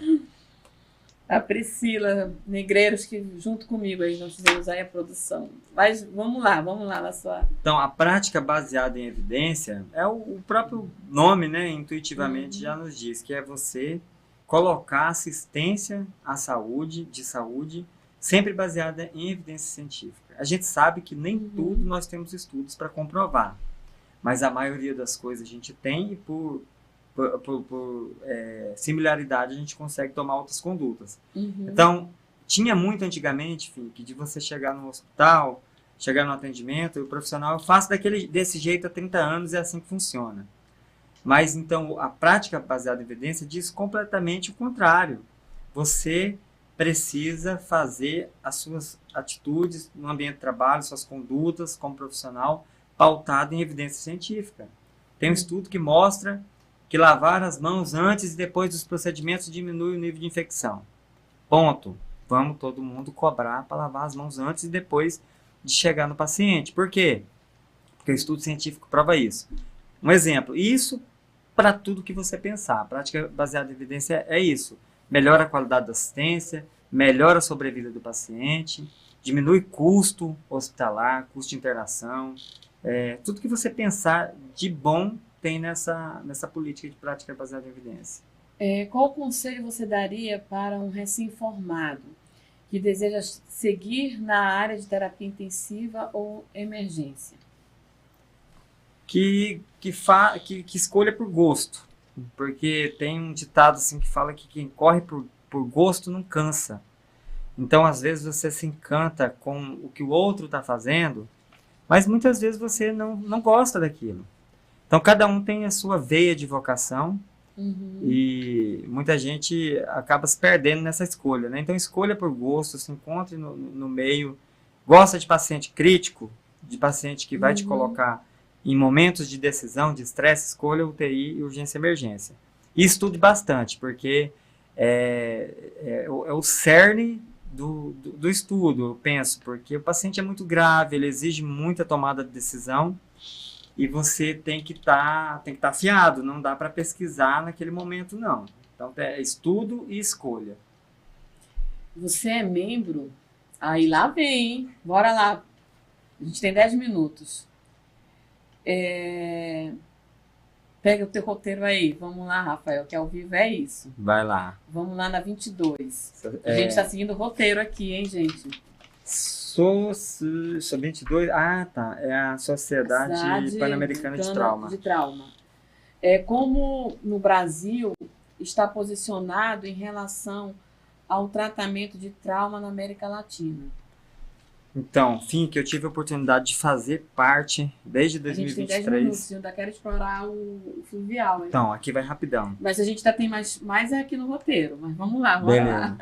A Priscila Negreiros, que junto comigo aí nós fizemos aí a produção. Mas vamos lá na sua... Então, a prática baseada em evidência é o próprio nome, né, intuitivamente já nos diz, que é você colocar assistência à saúde, sempre baseada em evidência científica. A gente sabe que nem tudo nós temos estudos para comprovar, mas a maioria das coisas a gente tem e por similaridade a gente consegue tomar outras condutas. Então, tinha muito antigamente, que de você chegar no hospital, chegar no atendimento, e o profissional, eu faço desse jeito há 30 anos, é assim que funciona. Mas, então, a prática baseada em evidência diz completamente o contrário. Você precisa fazer as suas atitudes no ambiente de trabalho, suas condutas como profissional, pautado em evidência científica. Tem um estudo que mostra que lavar as mãos antes e depois dos procedimentos diminui o nível de infecção. Ponto. Vamos todo mundo cobrar para lavar as mãos antes e depois de chegar no paciente. Por quê? Porque o estudo científico prova isso. Um exemplo, isso para tudo que você pensar. A prática baseada em evidência é isso. Melhora a qualidade da assistência, melhora a sobrevida do paciente, diminui custo hospitalar, custo de internação. Tudo que você pensar de bom tem nessa política de prática baseada em evidência. Qual conselho você daria para um recém-formado que deseja seguir na área de terapia intensiva ou emergência? Que escolha por gosto, porque tem um ditado assim que fala que quem corre por gosto não cansa. Então, às vezes, você se encanta com o que o outro está fazendo, mas muitas vezes você não gosta daquilo. Então, cada um tem a sua veia de vocação e muita gente acaba se perdendo nessa escolha, né? Então, escolha por gosto, se encontre no meio. Gosta de paciente crítico, de paciente que vai te colocar em momentos de decisão, de estresse, escolha UTI e urgência e emergência. E estude bastante, porque é o cerne do estudo, eu penso, porque o paciente é muito grave, ele exige muita tomada de decisão, e você tem que estar afiado, não dá para pesquisar naquele momento, não. Então, é estudo e escolha. Você é membro? Aí lá vem, hein? Bora lá. A gente tem 10 minutos. Pega o teu roteiro aí. Vamos lá, Rafael, que ao vivo é isso. Vai lá. Vamos lá na 22. A gente está seguindo o roteiro aqui, hein, gente? Sou 22? Ah, tá. É a Sociedade Pan-Americana de Trauma. Como no Brasil está posicionado em relação ao tratamento de trauma na América Latina? Então, que eu tive a oportunidade de fazer parte desde 2023. A gente tem 10 minutos, eu ainda quero explorar o fluvial. Hein? Então, aqui vai rapidão. Mas a gente ainda tem mais aqui no roteiro, mas vamos lá, bora lá.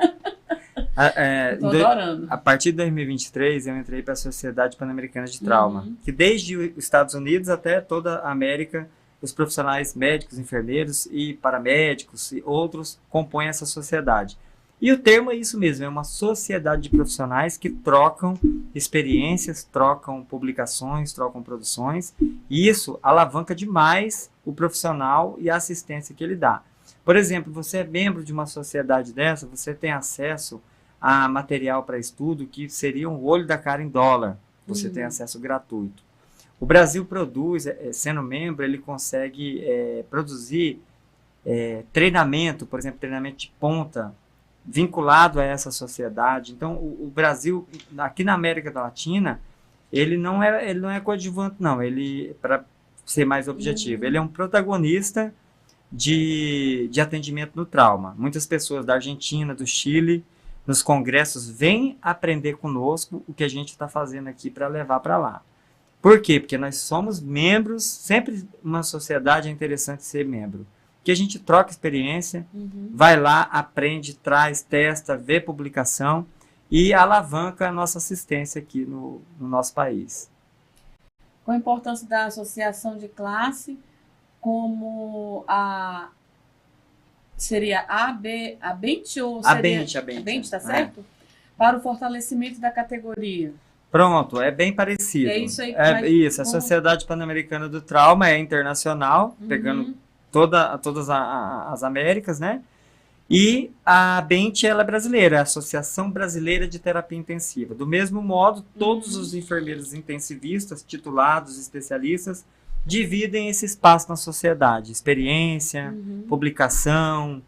Estou adorando. A partir de 2023, eu entrei para a Sociedade Pan-Americana de Trauma, que desde os Estados Unidos até toda a América, os profissionais médicos, enfermeiros e paramédicos e outros compõem essa sociedade. E o termo é isso mesmo, é uma sociedade de profissionais que trocam experiências, trocam publicações, trocam produções, e isso alavanca demais o profissional e a assistência que ele dá. Por exemplo, você é membro de uma sociedade dessa, você tem acesso a material para estudo que seria um olho da cara em dólar. Você tem acesso gratuito. O Brasil produz, sendo membro, ele consegue produzir treinamento, por exemplo, treinamento de ponta, vinculado a essa sociedade. Então, o Brasil, aqui na América Latina, ele não é coadjuvante, não. Ele, para ser mais objetivo, ele é um protagonista de atendimento no trauma. Muitas pessoas da Argentina, do Chile, nos congressos, vêm aprender conosco o que a gente está fazendo aqui para levar para lá. Por quê? Porque nós somos membros, sempre uma sociedade é interessante ser membro. Porque a gente troca experiência, vai lá, aprende, traz, testa, vê publicação e alavanca a nossa assistência aqui no nosso país. Qual a importância da associação de classe como seria a Abente ou seria Abente, tá certo? Para o fortalecimento da categoria. Pronto, é bem parecido. É isso aí. A Sociedade Pan-Americana do Trauma é internacional, pegando todas as Américas, né? E a Abente, ela é brasileira, a Associação Brasileira de Terapia Intensiva. Do mesmo modo, todos os enfermeiros intensivistas, titulados, especialistas, dividem esse espaço na sociedade. Experiência, publicação,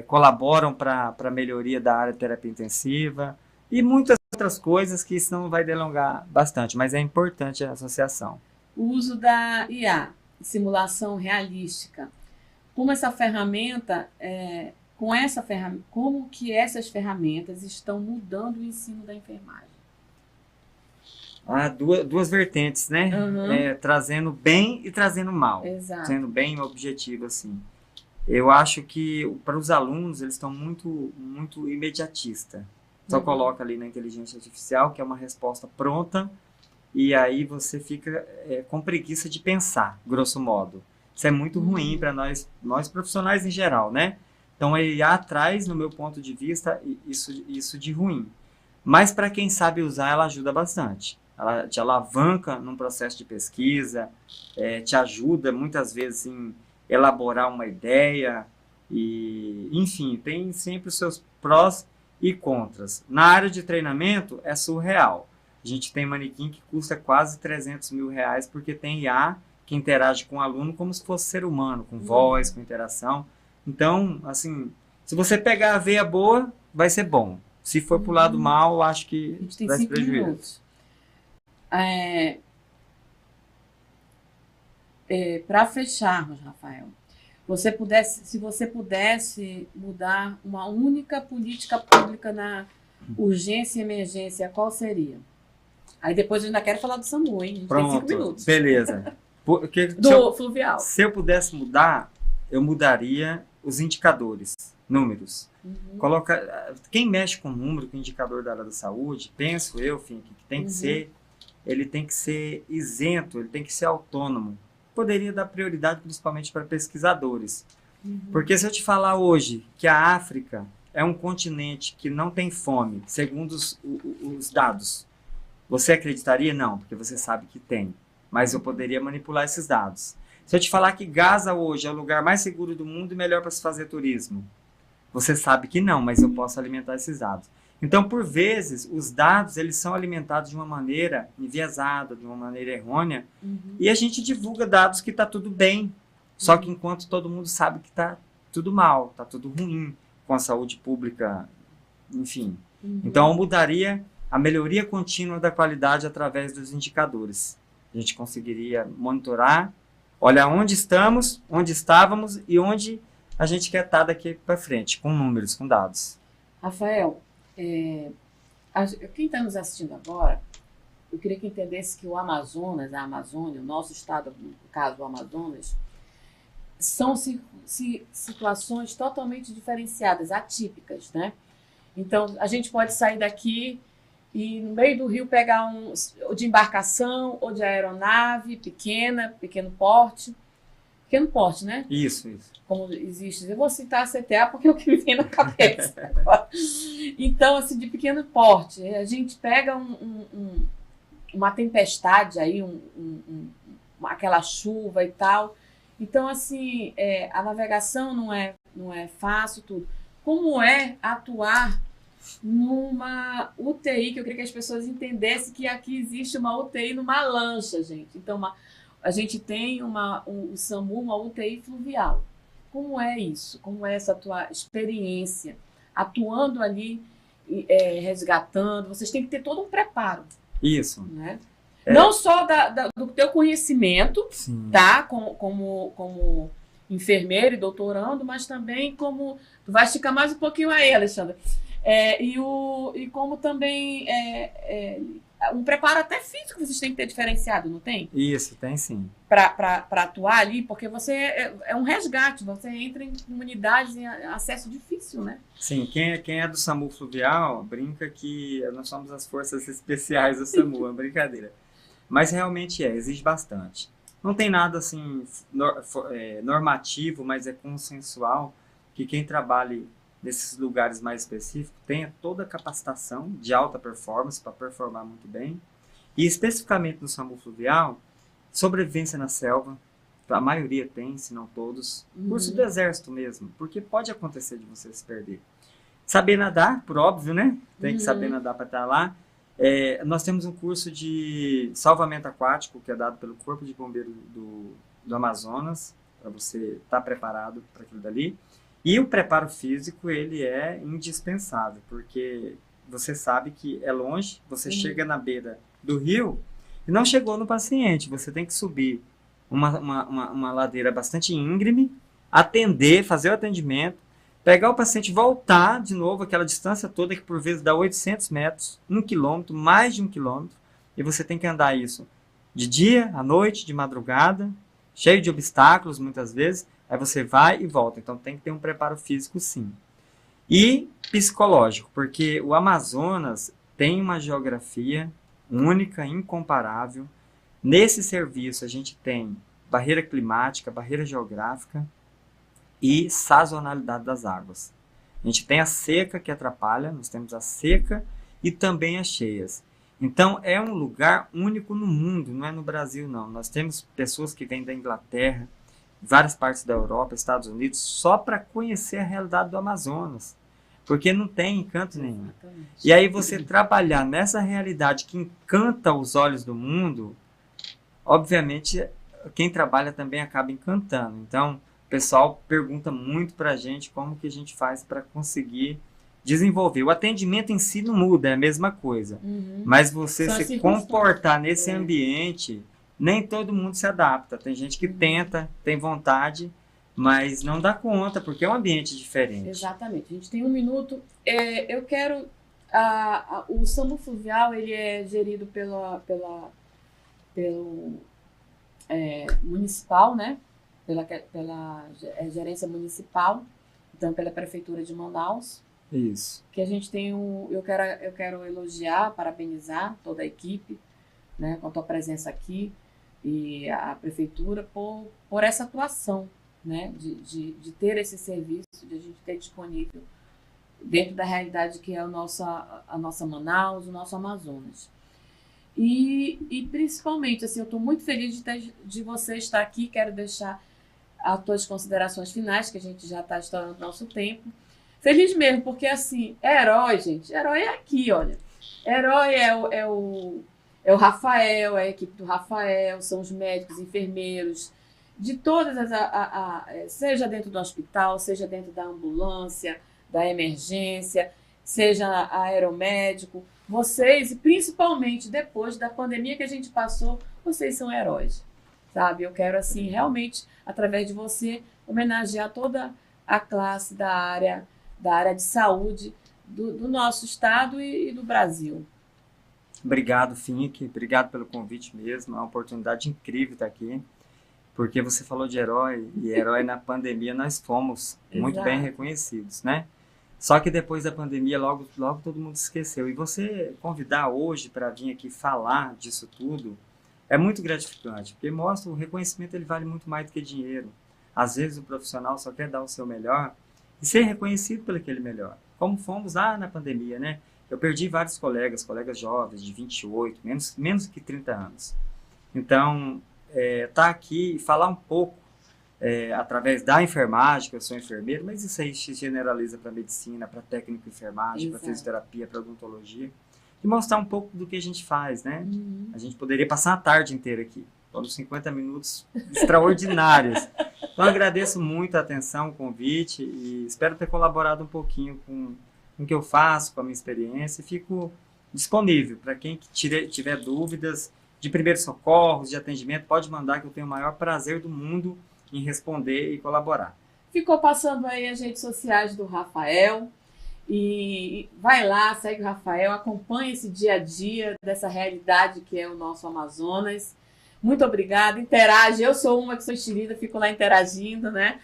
colaboram para a melhoria da área de terapia intensiva e muitas outras coisas que isso não vai delongar bastante, mas é importante a associação. O uso da IA, simulação realística. Como essa ferramenta, como que essas ferramentas estão mudando o ensino da enfermagem? Duas vertentes, né? Trazendo bem e trazendo mal. Exato. Sendo bem objetivo, assim. Eu acho que para os alunos, eles estão muito, muito imediatista. Só coloca ali na inteligência artificial, que é uma resposta pronta, e aí você fica com preguiça de pensar, grosso modo. Isso é muito ruim para nós profissionais em geral, né? Então, a IA traz, no meu ponto de vista, isso de ruim. Mas para quem sabe usar, ela ajuda bastante. Ela te alavanca num processo de pesquisa, te ajuda muitas vezes em elaborar uma ideia, e, enfim, tem sempre os seus prós e contras. Na área de treinamento, é surreal. A gente tem manequim que custa quase R$300 mil, porque tem IA que interage com o aluno como se fosse ser humano, com voz, com interação. Então, assim, se você pegar a veia boa, vai ser bom. Se for pro lado mal, acho que vai se prejuízo. Para fecharmos, Rafael, se você pudesse mudar uma única política pública na urgência e emergência, qual seria? Aí depois eu ainda quero falar do SAMU, hein? A gente tem 5 minutos. Beleza. Fluvial. Se eu pudesse mudar, eu mudaria os indicadores, números. Quem mexe com número, com indicador da área da saúde, penso eu, que tem que ser, ele tem que ser isento, ele tem que ser autônomo. Poderia dar prioridade principalmente para pesquisadores. Porque se eu te falar hoje que a África é um continente que não tem fome, segundo os dados, você acreditaria? Não, porque você sabe que tem. Mas eu poderia manipular esses dados. Se eu te falar que Gaza hoje é o lugar mais seguro do mundo e melhor para se fazer turismo, você sabe que não, mas eu posso alimentar esses dados. Então, por vezes, os dados eles são alimentados de uma maneira enviesada, de uma maneira errônea, e a gente divulga dados que está tudo bem, só que enquanto todo mundo sabe que está tudo mal, está tudo ruim com a saúde pública, enfim. Então, eu mudaria a melhoria contínua da qualidade através dos indicadores. A gente conseguiria monitorar, olhar onde estamos, onde estávamos e onde a gente quer estar daqui para frente, com números, com dados. Rafael, quem está nos assistindo agora, eu queria que entendesse que o Amazonas, a Amazônia, o nosso estado, no caso do Amazonas, são situações totalmente diferenciadas, atípicas, né? Então, a gente pode sair daqui e no meio do rio pegar de embarcação ou de aeronave pequeno porte, né? Isso. Como existe. Eu vou citar a CTA porque é o que me vem na cabeça agora. Então, assim, de pequeno porte, a gente pega uma tempestade aí, aquela chuva e tal. Então, assim, a navegação não é fácil, tudo. Como é atuar numa UTI, que eu queria que as pessoas entendessem que aqui existe uma UTI numa lancha, gente. Então, a gente tem o SAMU, uma UTI fluvial. Como é isso? Como é essa tua experiência atuando ali, resgatando? Vocês têm que ter todo um preparo. Isso. Né? Não só do teu conhecimento, sim, tá? Como enfermeiro e doutorando, mas também como... Tu vai esticar mais um pouquinho aí, Alexandra. E como também um preparo até físico vocês têm que ter diferenciado, não tem? Isso, tem sim. Para atuar ali, porque você é um resgate, você entra em comunidades em acesso difícil, né? Sim, quem é do SAMU Fluvial brinca que nós somos as forças especiais do SAMU, é uma brincadeira. Mas realmente exige bastante. Não tem nada assim normativo, mas é consensual que quem trabalhe nesses lugares mais específicos tenha toda a capacitação de alta performance para performar muito bem. E especificamente no SAMU Fluvial, sobrevivência na selva, a maioria tem, se não todos. Curso do exército mesmo, porque pode acontecer de você se perder. Saber nadar, por óbvio, né? Tem que saber nadar para estar lá. Nós temos um curso de salvamento aquático, que é dado pelo Corpo de Bombeiros do Amazonas, para você estar preparado para aquilo dali. E o preparo físico, ele é indispensável, porque você sabe que é longe, você chega na beira do rio e não chegou no paciente. Você tem que subir uma ladeira bastante íngreme, atender, fazer o atendimento, pegar o paciente e voltar de novo aquela distância toda, que por vezes dá 800 metros, 1 quilômetro, mais de 1 quilômetro, e você tem que andar isso de dia, à noite, de madrugada, cheio de obstáculos muitas vezes. Aí você vai e volta. Então tem que ter um preparo físico, sim. E psicológico, porque o Amazonas tem uma geografia única, incomparável. Nesse serviço a gente tem barreira climática, barreira geográfica e sazonalidade das águas. A gente tem a seca que atrapalha, nós temos a seca e também as cheias. Então é um lugar único no mundo, não é no Brasil não. Nós temos pessoas que vêm da Inglaterra, várias partes da Europa, Estados Unidos, só para conhecer a realidade do Amazonas, porque não tem encanto nenhum. E aí você trabalhar nessa realidade que encanta os olhos do mundo, obviamente quem trabalha também acaba encantando. Então o pessoal pergunta muito para a gente como que a gente faz para conseguir desenvolver. O atendimento em si não muda, é a mesma coisa, mas você se comportar nesse ambiente... Nem todo mundo se adapta. Tem gente que tenta, tem vontade, mas não dá conta, porque é um ambiente diferente. Exatamente. A gente tem 1 minuto. Eu quero... o SAMU Fluvial, ele é gerido pelo municipal, né? Pela gerência municipal, então pela Prefeitura de Manaus. Isso. Que a gente tem eu quero elogiar, parabenizar toda a equipe, né, com a tua presença aqui, e a prefeitura por essa atuação, né, de ter esse serviço, de a gente ter disponível dentro da realidade que é a nossa Manaus, o nosso Amazonas. E principalmente, assim, eu estou muito feliz de você estar aqui. Quero deixar as tuas considerações finais, que a gente já está estourando o nosso tempo. Feliz mesmo, porque assim, herói, gente, herói é aqui, olha. Herói é o Rafael, é a equipe do Rafael, são os médicos, enfermeiros, de todas seja dentro do hospital, seja dentro da ambulância, da emergência, seja aeromédico, vocês, e principalmente depois da pandemia que a gente passou, vocês são heróis, sabe? Eu quero, assim, realmente, através de você, homenagear toda a classe da área de saúde do nosso estado e do Brasil. Obrigado, Fink. Obrigado pelo convite mesmo. É uma oportunidade incrível estar aqui, porque você falou de herói, e herói na pandemia nós fomos muito bem reconhecidos, né? Só que depois da pandemia, logo todo mundo esqueceu. E você convidar hoje para vir aqui falar disso tudo é muito gratificante, porque mostra o reconhecimento, ele vale muito mais do que dinheiro. Às vezes o profissional só quer dar o seu melhor e ser reconhecido pelo aquele melhor. Como fomos lá na pandemia, né? Eu perdi vários colegas jovens de 28, menos que 30 anos. Então, tá aqui e falar um pouco através da enfermagem, que eu sou enfermeiro, mas isso aí se generaliza para medicina, para técnico de enfermagem, para fisioterapia, para odontologia, e mostrar um pouco do que a gente faz, né? A gente poderia passar a tarde inteira aqui, foram 50 minutos extraordinários. Então, eu agradeço muito a atenção, o convite, e espero ter colaborado um pouquinho com o que eu faço, com a minha experiência, e fico disponível para quem tiver dúvidas de primeiros socorros, de atendimento, pode mandar, que eu tenho o maior prazer do mundo em responder e colaborar. Ficou passando aí as redes sociais do Rafael. E vai lá, segue o Rafael, acompanha esse dia a dia dessa realidade que é o nosso Amazonas. Muito obrigada, interage. Eu sou uma que sou estilista, fico lá interagindo, né?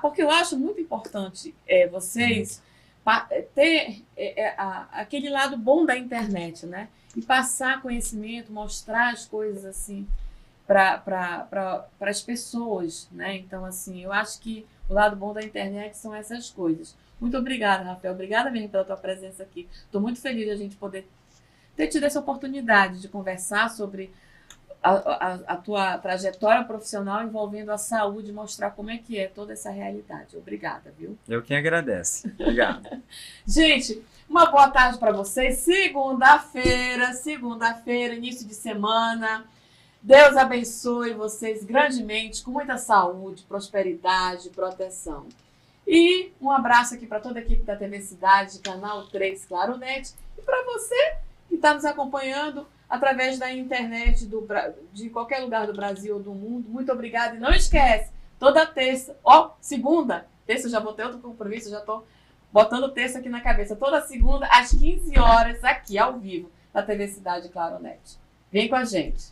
Porque eu acho muito importante vocês ter aquele lado bom da internet, né? E passar conhecimento, mostrar as coisas assim para as pessoas, né? Então, assim, eu acho que o lado bom da internet são essas coisas. Muito obrigada, Rafael. Obrigada mesmo pela tua presença aqui. Estou muito feliz de a gente poder ter tido essa oportunidade de conversar sobre a tua trajetória profissional envolvendo a saúde, mostrar como é que é toda essa realidade. Obrigada, viu? Eu quem agradeço. Obrigado. Gente, uma boa tarde para vocês. Segunda-feira, início de semana. Deus abençoe vocês grandemente, com muita saúde, prosperidade, proteção. E um abraço aqui para toda a equipe da TV Cidade, Canal 3 Claro Net, e para você que está nos acompanhando através da internet de qualquer lugar do Brasil ou do mundo. Muito obrigada. E não esquece, toda terça, terça eu já botei outro compromisso, já estou botando terça aqui na cabeça. Toda segunda, às 15 horas, aqui, ao vivo, na TV Cidade Claro Net. Vem com a gente.